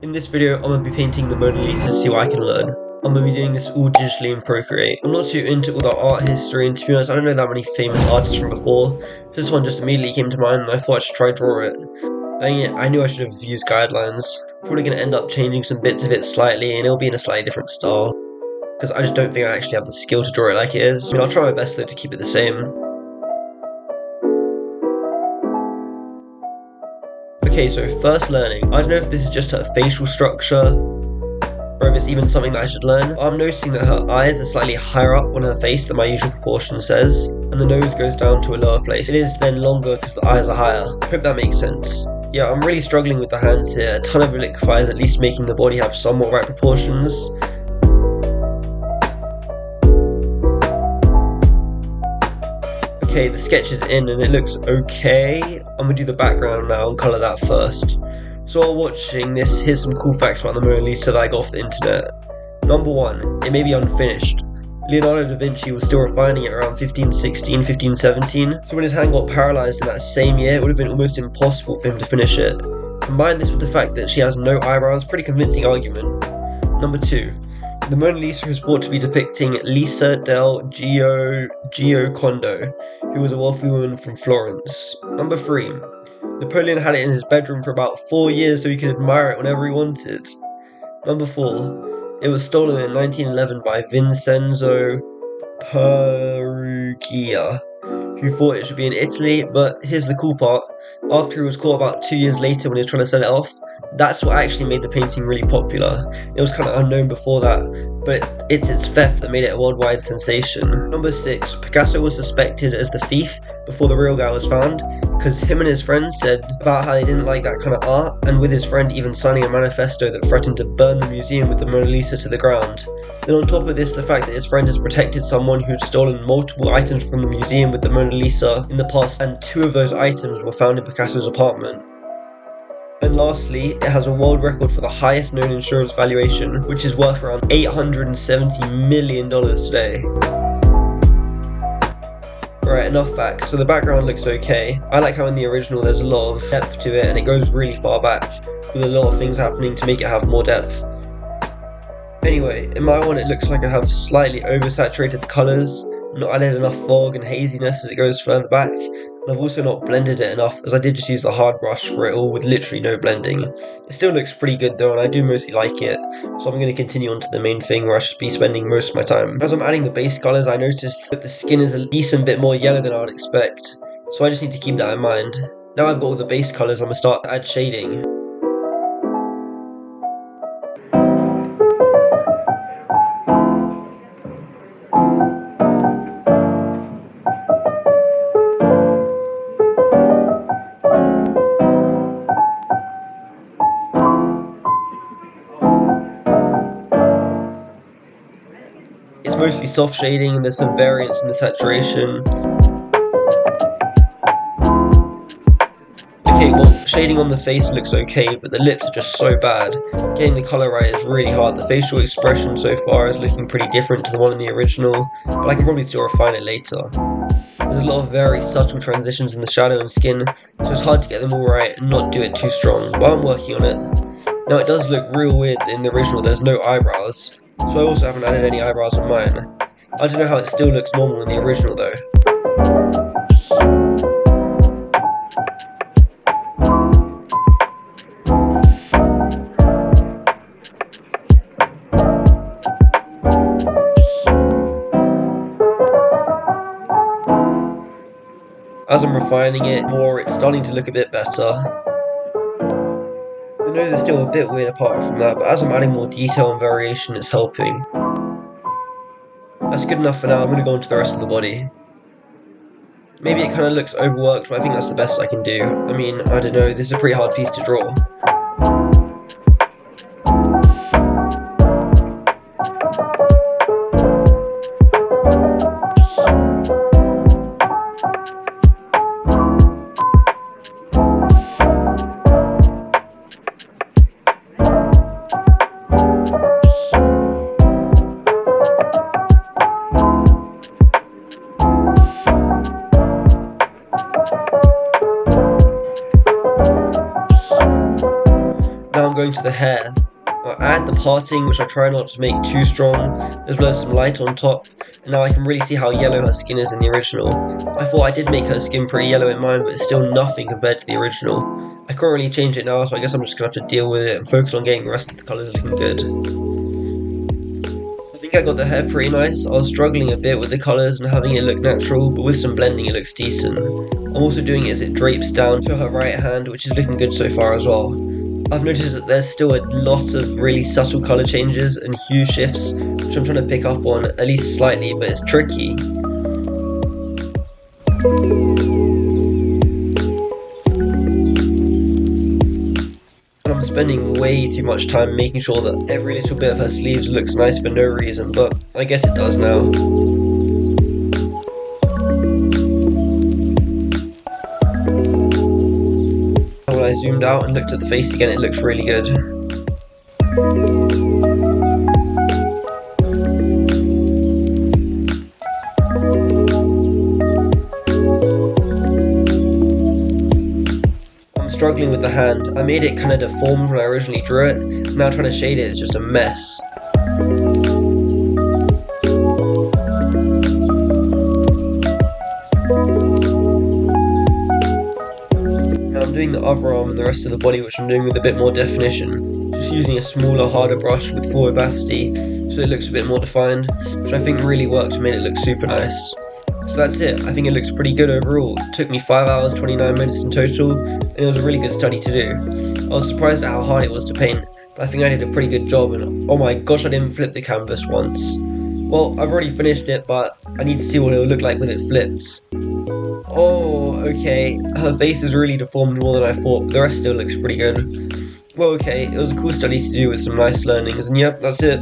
In this video, I'm going to be painting the Mona Lisa to see what I can learn. I'm going to be doing this all digitally in Procreate. I'm not too into all the art history, and to be honest, I don't know that many famous artists from before. This one just immediately came to mind, and I thought I should try draw it. Dang it, I knew I should have used guidelines. Probably going to end up changing some bits of it slightly, and it'll be in a slightly different style. Because I just don't think I actually have the skill to draw it like it is. I mean, I'll try my best though to keep it the same. Okay, so first learning. I don't know if this is just her facial structure, or if it's even something that I should learn. I'm noticing that her eyes are slightly higher up on her face than my usual proportion says, and the nose goes down to a lower place. It is then longer because the eyes are higher. I hope that makes sense. Yeah, I'm really struggling with the hands here. A ton of it liquefies, at least making the body have somewhat right proportions. Okay, the sketch is in and it looks okay. I'm gonna do the background now and colour that first. So while watching this, here's some cool facts about the Mona Lisa that I got off the internet. Number 1, it may be unfinished. Leonardo da Vinci was still refining it around 1516, 1517, so when his hand got paralysed in that same year, it would have been almost impossible for him to finish it. Combine this with the fact that she has no eyebrows, pretty convincing argument. Number 2. The Mona Lisa is thought to be depicting Lisa del Giocondo, who was a wealthy woman from Florence. Number 3. Napoleon had it in his bedroom for about 4 years so he could admire it whenever he wanted. Number 4. It was stolen in 1911 by Vincenzo Perugia, who thought it should be in Italy, but here's the cool part. After he was caught about 2 years later when he was trying to sell it off, that's what actually made the painting really popular. It was kind of unknown before that, but it's its theft that made it a worldwide sensation. Number 6. Picasso was suspected as the thief before the real guy was found, because him and his friend said about how they didn't like that kind of art, and with his friend even signing a manifesto that threatened to burn the museum with the Mona Lisa to the ground. Then on top of this, the fact that his friend has protected someone who'd stolen multiple items from the museum with the Mona Lisa in the past, and 2 of those items were found in Picasso's apartment. And lastly, it has a world record for the highest known insurance valuation, which is worth around $870 million today. Alright, enough facts. So the background looks okay. I like how in the original there's a lot of depth to it and it goes really far back, with a lot of things happening to make it have more depth. Anyway, in my one it looks like I have slightly oversaturated the colours, not added enough fog and haziness as it goes further back, and I've also not blended it enough as I did just use the hard brush for it all with literally no blending. It still looks pretty good though, and I do mostly like it, so I'm going to continue on to the main thing where I should be spending most of my time. As I'm adding the base colours, I noticed that the skin is a decent bit more yellow than I would expect, so I just need to keep that in mind. Now I've got all the base colours, I'm going to start to add shading. It's mostly soft shading and there's some variance in the saturation. Okay, well, shading on the face looks okay, but the lips are just so bad. Getting the colour right is really hard. The facial expression so far is looking pretty different to the one in the original, but I can probably still refine it later. There's a lot of very subtle transitions in the shadow and skin, so it's hard to get them all right and not do it too strong, but I'm working on it. Now it does look real weird that in the original there's no eyebrows, so I also haven't added any eyebrows on mine. I don't know how it still looks normal in the original though. As I'm refining it more, it's starting to look a bit better. The nose is still a bit weird apart from that, but as I'm adding more detail and variation, it's helping. That's good enough for now. I'm going to go on to the rest of the body. Maybe it kind of looks overworked, but I think that's the best I can do. I mean, I don't know, this is a pretty hard piece to draw. Now I'm going to the hair. I add the parting, which I try not to make too strong, as well as some light on top, and now I can really see how yellow her skin is in the original. I thought I did make her skin pretty yellow in mine, but it's still nothing compared to the original. I can't really change it now, so I guess I'm just gonna have to deal with it and focus on getting the rest of the colours looking good. I think I got the hair pretty nice. I was struggling a bit with the colours and having it look natural, but with some blending it looks decent. I'm also doing it as it drapes down to her right hand, which is looking good so far as well. I've noticed that there's still a lot of really subtle colour changes and hue shifts, which I'm trying to pick up on, at least slightly, but it's tricky. And I'm spending way too much time making sure that every little bit of her sleeves looks nice for no reason, but I guess it does now. When I zoomed out and looked at the face again, it looks really good. I'm struggling with the hand. I made it kind of deformed when I originally drew it. Now trying to shade it is just a mess. I'm doing the other arm and the rest of the body, which I'm doing with a bit more definition, just using a smaller, harder brush with full opacity so it looks a bit more defined, which I think really worked and made it look super nice. So that's it. I think it looks pretty good overall. It took me 5 hours 29 minutes in total, and it was a really good study to do. I was surprised at how hard it was to paint, but I think I did a pretty good job, and oh my gosh, I didn't flip the canvas once. Well, I've already finished it, but I need to see what it will look like when it flips. Oh, okay, her face is really deformed more than I thought, but the rest still looks pretty good. Well, okay, it was a cool study to do with some nice learnings, and yep, that's it.